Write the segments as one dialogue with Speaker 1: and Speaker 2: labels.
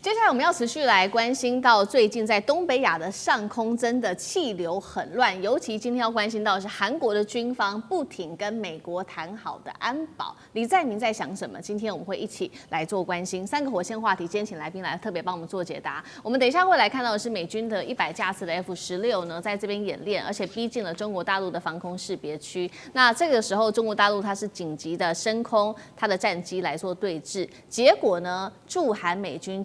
Speaker 1: 接下来我们要持续来关心到最近在东北亚的上空真的气流很乱，尤其今天要关心到的是韩国的军方不停跟美国谈好的安保，李在明在想什么？今天我们会一起来做关心3个火线话题，今天请来宾来特别帮我们做解答。我们等一下会来看到的是美军的100架次的 F-16呢，在这边演练，而且逼近了中国大陆的防空识别区。那这个时候中国大陆它是紧急的升空它的战机来做对峙，结果呢，驻韩美军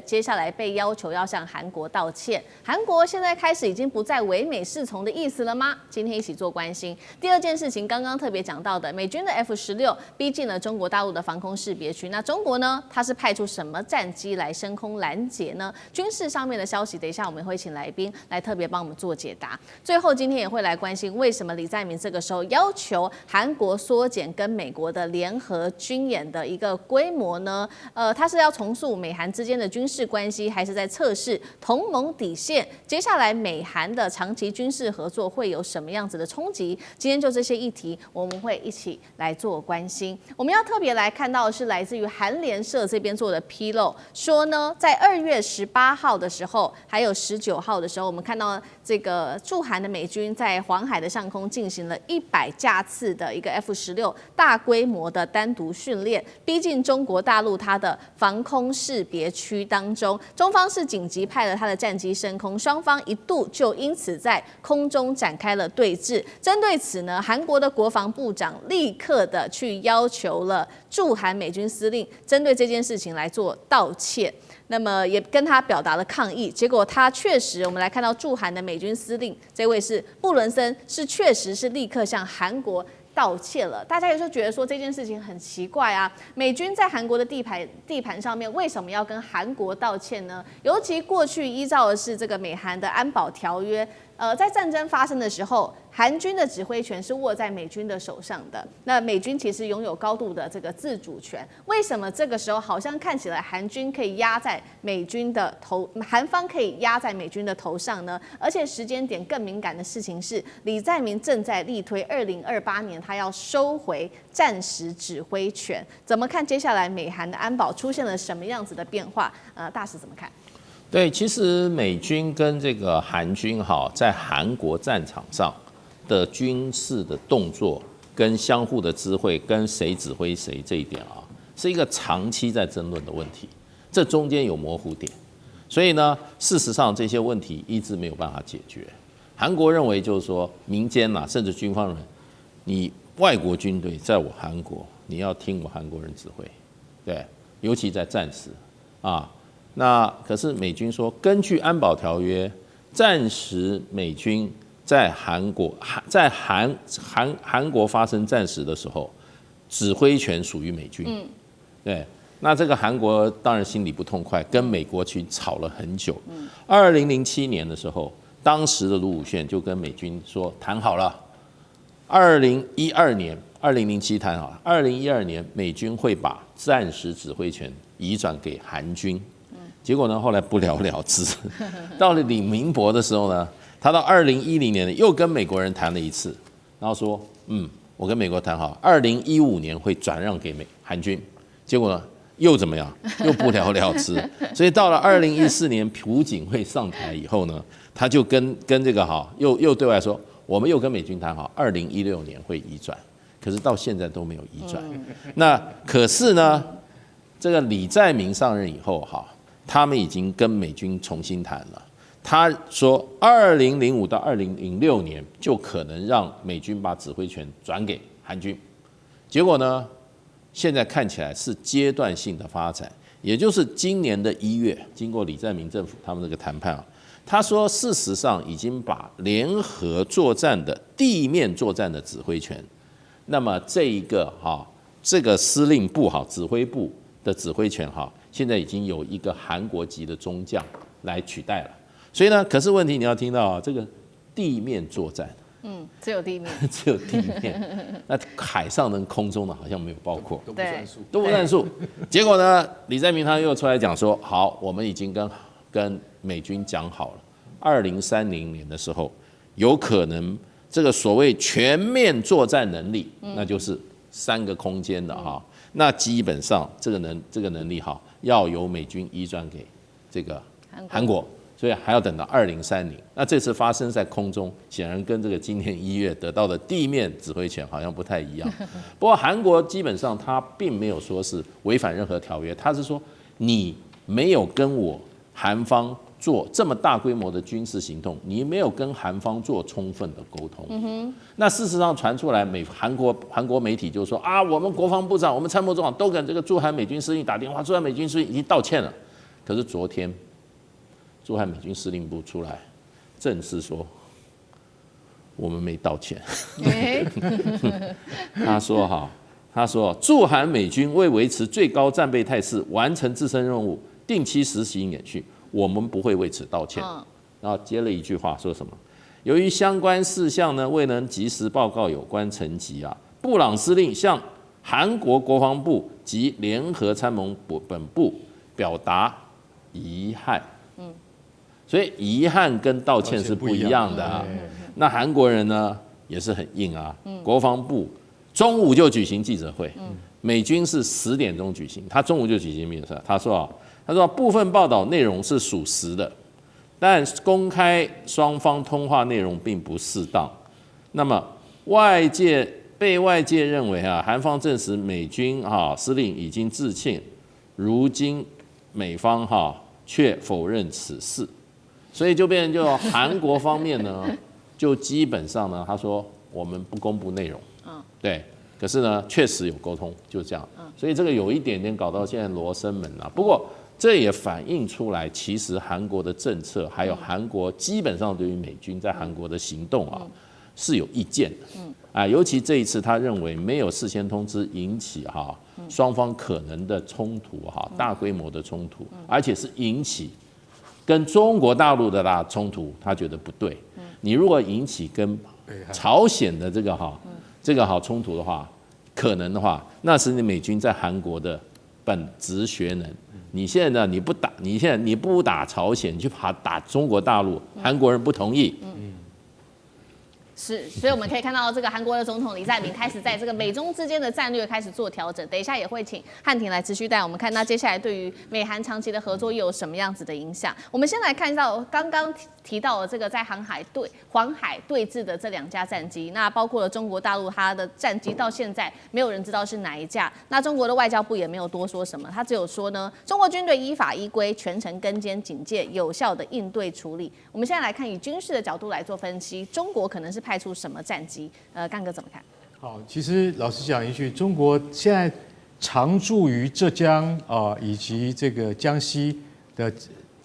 Speaker 1: 接下来被要求要向韩国道歉，韩国现在开始已经不再唯美是从的意思了吗？今天一起做关心。第二件事情，刚刚特别讲到的，美军的 F-16逼近了中国大陆的防空识别区，那中国呢，它是派出什么战机来升空拦截呢？军事上面的消息，等一下我们会请来宾来特别帮我们做解答。最后今天也会来关心，为什么李在明这个时候要求韩国缩减跟美国的联合军演的一个规模呢？它是要重塑美韩之间的军事关系，还是在测试同盟底线？接下来美韩的长期军事合作会有什么样子的冲击？今天就这些议题，我们会一起来做关心。我们要特别来看到的是来自于韩联社这边做的披露，说呢，在2月18号的时候，还有19号的时候，我们看到这个驻韩的美军在黄海的上空进行了100架次的一个 F-16大规模的单独训练，逼近中国大陆它的防空识别区当中，中方是紧急派了他的战机升空，双方一度就因此在空中展开了对峙。针对此呢，韩国的国防部长立刻的去要求了驻韩美军司令针对这件事情来做道歉。那么也跟他表达了抗议，结果他确实，我们来看到驻韩的美军司令这位是布伦森，是确实是立刻向韩国道歉了。大家有时候觉得说这件事情很奇怪啊，美军在韩国的地盘上面为什么要跟韩国道歉呢？尤其过去依照的是这个美韩的安保条约，在战争发生的时候，韩军的指挥权是握在美军的手上的。那美军其实拥有高度的这个自主权。为什么这个时候好像看起来韩军可以压在美军的头，韩方可以压在美军的头上呢？而且时间点更敏感的事情是，李在明正在力推2028年他要收回战时指挥权。怎么看接下来美韩的安保出现了什么样子的变化？大使怎么看？
Speaker 2: 对，其实美军跟这个韩军在韩国战场上的军事的动作跟相互的知会，跟谁指挥谁这一点是一个长期在争论的问题，这中间有模糊点，所以呢，事实上这些问题一直没有办法解决。韩国认为就是说，民间甚至军方人，你外国军队在我韩国，你要听我韩国人指挥，对，尤其在战时那可是美军说，根据安保条约，战时美军在韩国发生战时的时候，指挥权属于美军。对，那这个韩国当然心里不痛快，跟美国去吵了很久。2007年的时候，当时的卢武铉就跟美军说谈好了，2012年2007谈好了，2012年美军会把战时指挥权移转给韩军。结果呢，后来不了了之。到了李明博的时候呢，他到2010年又跟美国人谈了一次，然后说，我跟美国谈好，2015年会转让给韩军。结果呢，又怎么样？又不了了之。所以到了2014年朴槿惠上台以后呢，他就跟这个又对外说，我们又跟美军谈好，2016年会移转。可是到现在都没有移转。那可是呢，这个李在明上任以后他们已经跟美军重新谈了。他说，2005到2006年就可能让美军把指挥权转给韩军。结果呢，现在看起来是阶段性的发展，也就是今年的1月，经过李在明政府他们这个谈判他说，事实上已经把联合作战的地面作战的指挥权，那么这个司令部指挥部的指挥权现在已经有一个韩国籍的中将来取代了。所以呢，可是问题你要听到这个地面作战，
Speaker 1: 只有地面，
Speaker 2: 只有地面，那海上跟空中的好像没有包括，都不算数。结果呢，李在明他又出来讲说，好，我们已经跟美军讲好了，2030年的时候，有可能这个所谓全面作战能力，那就是3个空间的那基本上这个能力要由美军移转给这个韩国，所以还要等到2030。那这次发生在空中，显然跟这个今年1月得到的地面指挥权好像不太一样。不过韩国基本上他并没有说是违反任何条约，他是说你没有跟我韩方做这么大规模的军事行动，你没有跟韩方做充分的沟通。那事实上传出来，韩国媒体就说啊，我们国防部长、我们参谋总长都跟这个驻韩美军司令打电话，驻韩美军司令已经道歉了。可是昨天，驻韩美军司令部出来正式说，我们没道歉。他说驻韩美军为维持最高战备态势，完成自身任务，定期实行演训。我们不会为此道歉。然后接了一句话说什么？由于相关事项呢未能及时报告有关层级啊，布朗司令向韩国国防部及联合参谋本部表达遗憾。所以遗憾跟道歉是不一样的啊。那韩国人呢也是很硬啊，国防部中午就举行记者会，美军是10点钟举行，他中午就举行记者会。他说部分报道内容是属实的，但公开双方通话内容并不适当。那么被外界认为韩方证实美军司令已经致歉，如今美方却否认此事，所以就变成就韩国方面呢，就基本上呢，他说我们不公布内容，对，可是呢确实有沟通，就这样，所以这个有一点点搞到现在罗生门了。不过这也反映出来，其实韩国的政策，还有韩国基本上对于美军在韩国的行动是有意见的。尤其这一次，他认为没有事先通知，引起双方可能的冲突大规模的冲突，而且是引起跟中国大陆的大冲突，他觉得不对。你如果引起跟朝鲜的这个冲突的话，可能的话，那是你美军在韩国的本职学能。你现在呢？你不打朝鲜，你去打中国大陆，韩国人不同意。
Speaker 1: 是，所以我们可以看到这个韩国的总统李在明开始在这个美中之间的战略开始做调整。等一下也会请汉庭来持续带我们看，那接下来对于美韩长期的合作又有什么样子的影响？我们先来看到刚刚提到的这个在黄海对峙的这2架战机，那包括了中国大陆，它的战机到现在没有人知道是哪一架。那中国的外交部也没有多说什么，他只有说呢，中国军队依法依规全程跟监警戒，有效的应对处理。我们现在来看以军事的角度来做分析，中国可能是派出什么战机？干哥怎么看？
Speaker 3: 好，其实老实讲一句，中国现在常驻于浙江以及这个江西的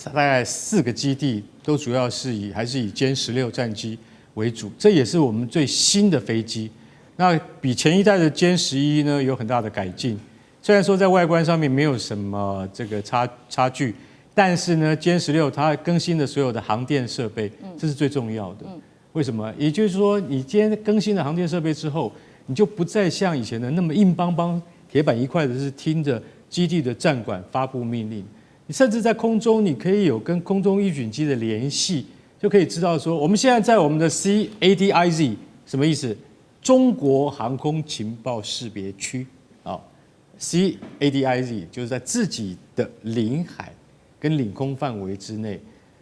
Speaker 3: 大概4个基地，都主要是还是以歼16战机为主，这也是我们最新的飞机。那比前一代的歼11呢有很大的改进，虽然说在外观上面没有什么这个差距，但是呢歼16它更新了所有的航电设备，这是最重要的。为什么？也就是说，你今天更新了航电设备之后，你就不再像以前的那么硬邦邦、铁板一块的，是听着基地的战管发布命令。你甚至在空中，你可以有跟空中预警机的联系，就可以知道说，我们现在在我们的 CADIZ 什么意思？中国航空情报识别区CADIZ 就是在自己的领海跟领空范围之内。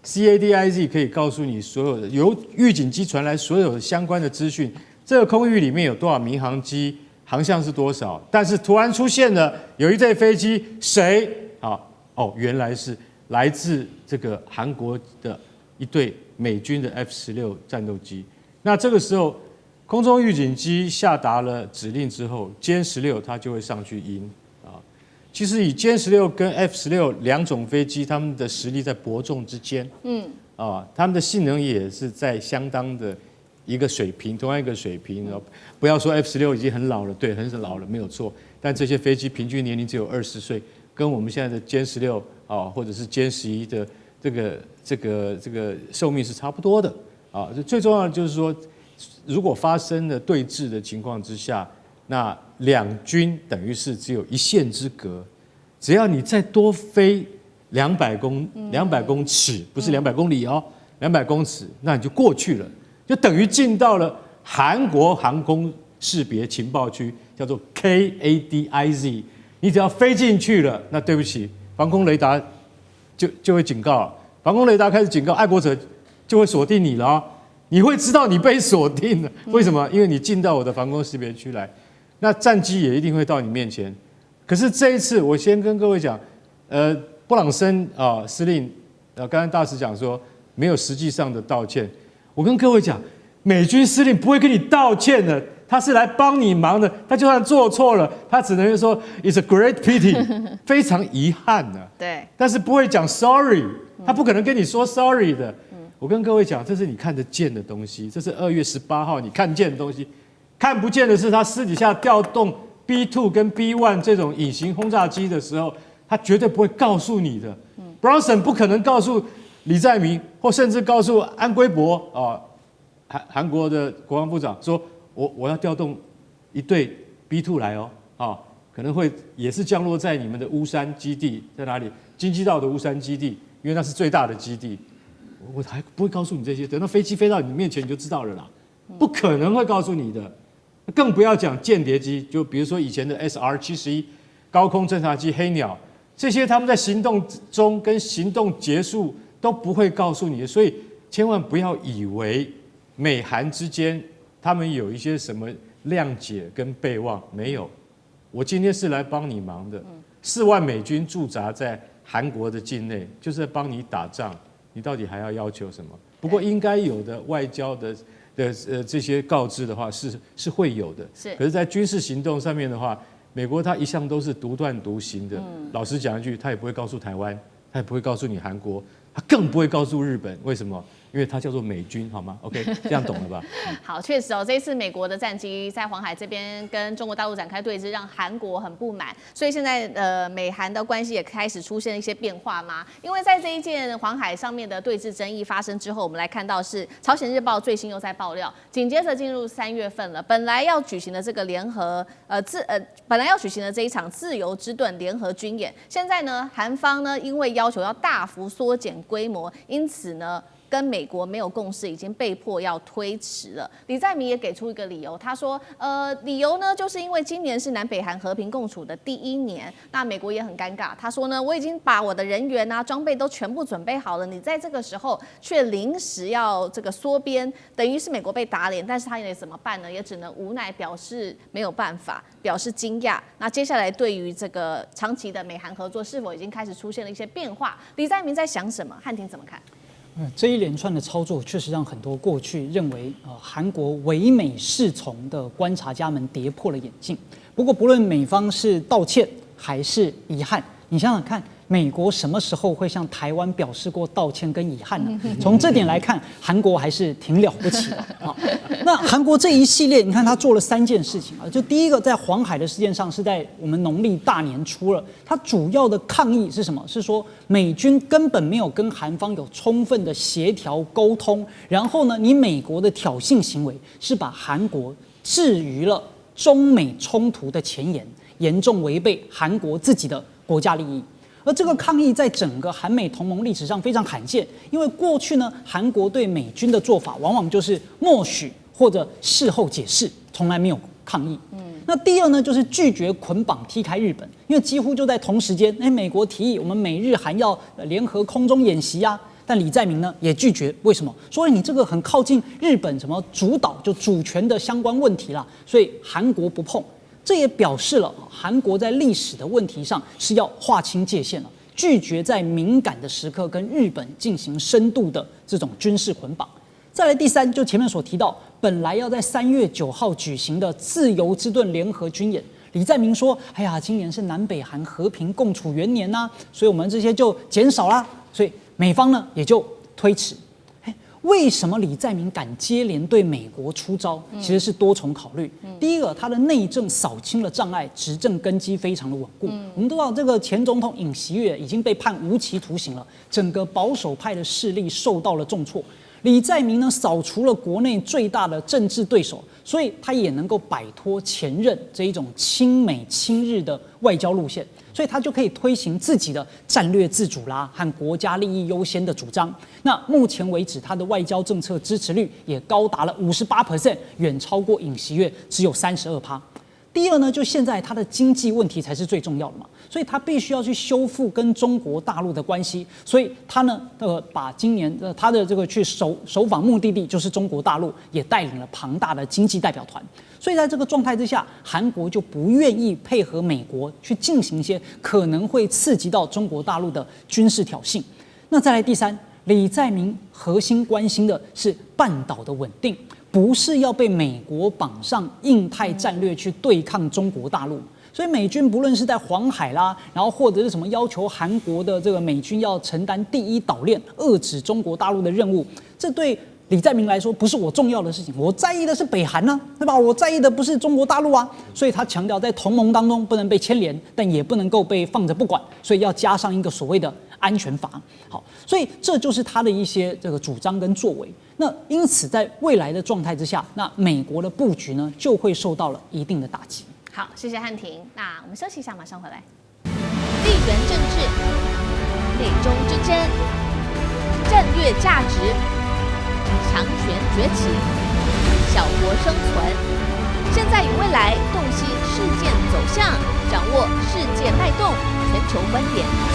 Speaker 3: CADIZ 可以告诉你所有的由预警机传来所有的相关的资讯，这个空域里面有多少民航机，航向是多少。但是突然出现了有一队飞机，谁原来是来自这个韩国的一队美军的 F-16战斗机。那这个时候，空中预警机下达了指令之后，歼16它就会上去应。其实以歼16跟 F-162种飞机，他们的实力在伯仲之间，他们的性能也是在相当的一个水平，同样一个水平。不要说 F-16已经很老了，对，很老了，没有错。但这些飞机平均年龄只有20岁，跟我们现在的歼16或者是歼11的这个寿命是差不多的最重要的就是说，如果发生了对峙的情况之下，那两军等于是只有一线之隔，只要你再多飞200公尺，不是200公里200公尺，那你就过去了，就等于进到了韩国航空识别情报区，叫做 KADIZ。你只要飞进去了，那对不起，防空雷达就会警告，防空雷达开始警告，爱国者就会锁定你了哦，你会知道你被锁定了。为什么？因为你进到我的防空识别区来，那战机也一定会到你面前。可是这一次，我先跟各位讲，布朗森司令，刚刚大使讲说没有实际上的道歉，我跟各位讲，美军司令不会跟你道歉的。他是来帮你忙的，他就算做错了，他只能说 "It's a great pity"， 非常遗憾的。
Speaker 1: 对，
Speaker 3: 但是不会讲 sorry， 他不可能跟你说 sorry 的。我跟各位讲，这是你看得见的东西，这是2月18号你看见的东西，看不见的是他私底下调动 B2 跟 B1 这种隐形轰炸机的时候，他绝对不会告诉你的。Bronson 不可能告诉李在明，或甚至告诉安圭博韩国的国防部长说。我要调动一队 B2 来哦，可能会也是降落在你们的乌山基地，在哪里？京畿道的乌山基地，因为那是最大的基地。我还不会告诉你这些，等到飞机飞到你面前你就知道了啦，不可能会告诉你的。更不要讲间谍机，就比如说以前的 SR-71高空侦察机黑鸟，这些他们在行动中跟行动结束都不会告诉你的，所以千万不要以为美韩之间。他们有一些什么谅解跟备忘没有？我今天是来帮你忙的。4万美军驻扎在韩国的境内，就是在帮你打仗。你到底还要要求什么？不过应该有的外交的这些告知的话是会有的。
Speaker 1: 是。
Speaker 3: 可是，在军事行动上面的话，美国它一向都是独断独行的。老实讲一句，他也不会告诉台湾，他也不会告诉你韩国，他更不会告诉日本。为什么？因为它叫做美军，好吗 ？OK， 这样懂了吧？
Speaker 1: 好，确实哦，这一次美国的战机在黄海这边跟中国大陆展开对峙，让韩国很不满，所以现在美韩的关系也开始出现一些变化嘛。因为在这一件黄海上面的对峙争议发生之后，我们来看到是朝鲜日报最新又在爆料，紧接着进入3月份了，本来要举行的这个本来要举行的这一场自由之盾联合军演，现在呢，韩方呢因为要求要大幅缩减规模，因此呢。跟美国没有共识，已经被迫要推迟了。李在明也给出一个理由，他说，理由呢，就是因为今年是南北韩和平共处的第1年，那美国也很尴尬。他说呢，我已经把我的人员啊、装备都全部准备好了，你在这个时候却临时要这个缩编，等于是美国被打脸，但是他也怎么办呢？也只能无奈表示没有办法，表示惊讶。那接下来对于这个长期的美韩合作是否已经开始出现了一些变化？李在明在想什么？汉庭怎么看？
Speaker 4: 这一连串的操作确实让很多过去认为韩国唯美是从的观察家们跌破了眼镜。不过，不论美方是道歉还是遗憾，你想想看，美国什么时候会向台湾表示过道歉跟遗憾呢？从这点来看，韩国还是挺了不起的啊。那韩国这一系列，你看他做了3件事情啊。就第一个，在黄海的事件上，是在我们农历大年初了。它主要的抗议是什么？是说美军根本没有跟韩方有充分的协调沟通，然后呢，你美国的挑衅行为是把韩国置于了中美冲突的前沿，严重违背韩国自己的国家利益。而这个抗议在整个韩美同盟历史上非常罕见，因为过去呢，韩国对美军的做法往往就是默许或者事后解释，从来没有抗议。那第二呢，就是拒绝捆绑踢开日本，因为几乎就在同时间，美国提议我们美日韩要联合空中演习啊，但李在明呢也拒绝，为什么？说你这个很靠近日本什么主导就主权的相关问题啦，所以韩国不碰。这也表示了韩国在历史的问题上是要划清界限了，拒绝在敏感的时刻跟日本进行深度的这种军事捆绑。再来第3，就前面所提到，本来要在3月9号举行的自由之盾联合军演，李在明说：“哎呀，今年是南北韩和平共处元年呐，所以我们这些就减少啦。”所以美方呢也就推迟。为什么李在明敢接连对美国出招？其实是多重考虑。第一个，他的内政扫清了障碍，执政根基非常的稳固。我们都知道，这个前总统尹锡悦已经被判无期徒刑了，整个保守派的势力受到了重挫。李在明呢，扫除了国内最大的政治对手，所以他也能够摆脱前任这一种亲美亲日的外交路线。所以他就可以推行自己的战略自主啦和国家利益优先的主张。那目前为止，他的外交政策支持率也高达了58%，远超过尹锡悦只有32%。第二呢，就现在它的经济问题才是最重要的嘛，所以它必须要去修复跟中国大陆的关系，所以它呢，把今年它的这个去首访目的地就是中国大陆，也带领了庞大的经济代表团，所以在这个状态之下，韩国就不愿意配合美国去进行一些可能会刺激到中国大陆的军事挑衅。那再来第三，李在明核心关心的是半岛的稳定。不是要被美国绑上印太战略去对抗中国大陆，所以美军不论是在黄海啦，然后或者是什么要求韩国的这个美军要承担第一岛链，遏制中国大陆的任务，这对李在明来说不是我重要的事情，我在意的是北韩啊，对吧？我在意的不是中国大陆啊，所以他强调在同盟当中不能被牵连，但也不能够被放着不管，所以要加上一个所谓的安全法。好，所以这就是他的一些这个主张跟作为。那因此，在未来的状态之下，那美国的布局呢就会受到了一定的打击。
Speaker 1: 好，谢谢汉庭。那我们休息一下，马上回来。地缘政治、美中之争、战略价值、强权崛起、小国生存，现在与未来洞悉事件走向，掌握世界脉动，全球观点。